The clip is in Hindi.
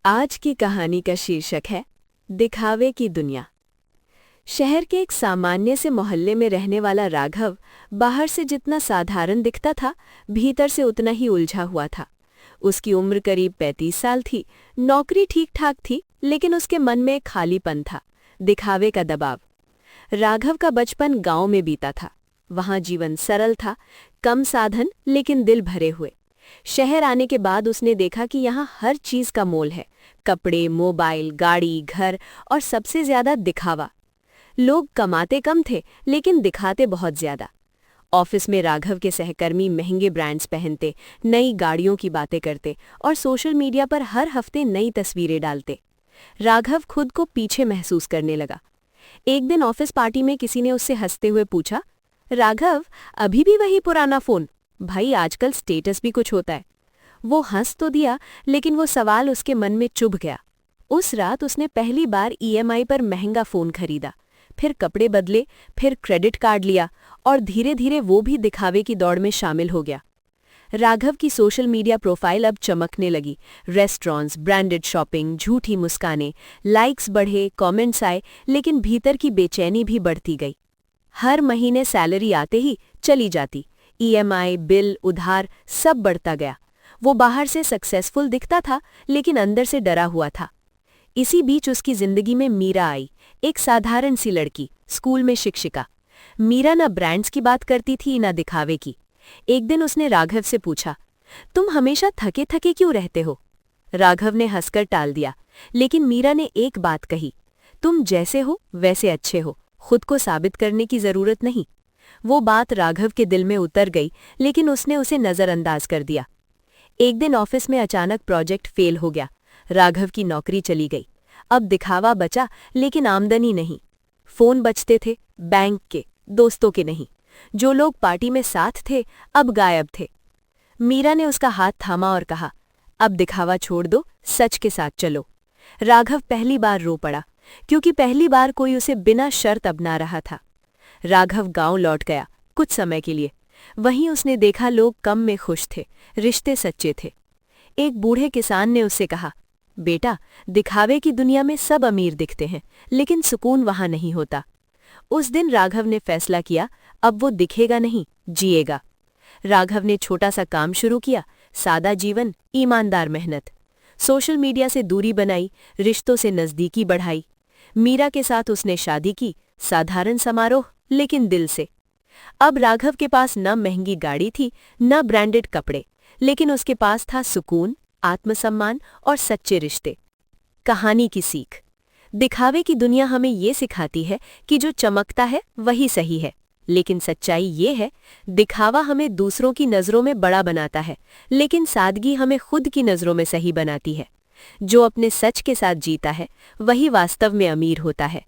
आज की कहानी का शीर्षक है दिखावे की दुनिया। शहर के एक सामान्य से मोहल्ले में रहने वाला राघव बाहर से जितना साधारण दिखता था, भीतर से उतना ही उलझा हुआ था। उसकी उम्र करीब 35 साल थी। नौकरी ठीक ठाक थी, लेकिन उसके मन में एक खालीपन था, दिखावे का दबाव। राघव का बचपन गांव में बीता था। वहां जीवन सरल था, कम साधन लेकिन दिल भरे हुए। शहर आने के बाद उसने देखा कि यहाँ हर चीज का मोल है, कपड़े, मोबाइल, गाड़ी, घर और सबसे ज्यादा दिखावा। लोग कमाते कम थे लेकिन दिखाते बहुत ज्यादा। ऑफिस में राघव के सहकर्मी महंगे ब्रांड्स पहनते, नई गाड़ियों की बातें करते और सोशल मीडिया पर हर हफ्ते नई तस्वीरें डालते। राघव खुद को पीछे महसूस करने लगा। एक दिन ऑफिस पार्टी में किसी ने उससे हंसते हुए पूछा, राघव, अभी भी वही पुराना फोन? भाई, आजकल स्टेटस भी कुछ होता है। वो हंस तो दिया, लेकिन वो सवाल उसके मन में चुभ गया। उस रात उसने पहली बार ईएमआई पर महंगा फोन खरीदा, फिर कपड़े बदले, फिर क्रेडिट कार्ड लिया और धीरे धीरे वो भी दिखावे की दौड़ में शामिल हो गया। राघव की सोशल मीडिया प्रोफाइल अब चमकने लगी। रेस्टोरेंट्स, ब्रांडेड शॉपिंग, झूठी मुस्कानें, लाइक्स बढ़े, कमेंट्स आए, लेकिन भीतर की बेचैनी भी बढ़ती गई। हर महीने सैलरी आते ही चली जाती। ईएमआई, बिल, उधार सब बढ़ता गया। वो बाहर से सक्सेसफुल दिखता था, लेकिन अंदर से डरा हुआ था। इसी बीच उसकी जिंदगी में मीरा आई, एक साधारण सी लड़की, स्कूल में शिक्षिका। मीरा न ब्रांड्स की बात करती थी न दिखावे की। एक दिन उसने राघव से पूछा, तुम हमेशा थके थके क्यों रहते हो? राघव ने हंसकर टाल दिया, लेकिन मीरा ने एक बात कही, तुम जैसे हो वैसे अच्छे हो, खुद को साबित करने की जरूरत नहीं। वो बात राघव के दिल में उतर गई, लेकिन उसने उसे नजरअंदाज कर दिया। एक दिन ऑफिस में अचानक प्रोजेक्ट फेल हो गया। राघव की नौकरी चली गई। अब दिखावा बचा, लेकिन आमदनी नहीं। फोन बजते थे, बैंक के, दोस्तों के नहीं। जो लोग पार्टी में साथ थे अब गायब थे। मीरा ने उसका हाथ थामा और कहा, अब दिखावा छोड़ दो, सच के साथ चलो। राघव पहली बार रो पड़ा, क्योंकि पहली बार कोई उसे बिना शर्त अपना रहा था। राघव गांव लौट गया, कुछ समय के लिए। वहीं उसने देखा लोग कम में खुश थे, रिश्ते सच्चे थे। एक बूढ़े किसान ने उससे कहा, बेटा, दिखावे की दुनिया में सब अमीर दिखते हैं, लेकिन सुकून वहां नहीं होता। उस दिन राघव ने फैसला किया, अब वो दिखेगा नहीं, जिएगा। राघव ने छोटा सा काम शुरू किया, सादा जीवन, ईमानदार मेहनत। सोशल मीडिया से दूरी बनाई, रिश्तों से नजदीकी बढ़ाई। मीरा के साथ उसने शादी की, साधारण समारोह लेकिन दिल से। अब राघव के पास न महंगी गाड़ी थी, न ब्रांडेड कपड़े, लेकिन उसके पास था सुकून, आत्मसम्मान और सच्चे रिश्ते। कहानी की सीख। दिखावे की दुनिया हमें ये सिखाती है कि जो चमकता है वही सही है, लेकिन सच्चाई ये है, दिखावा हमें दूसरों की नज़रों में बड़ा बनाता है, लेकिन सादगी हमें खुद की नज़रों में सही बनाती है। जो अपने सच के साथ जीता है वही वास्तव में अमीर होता है।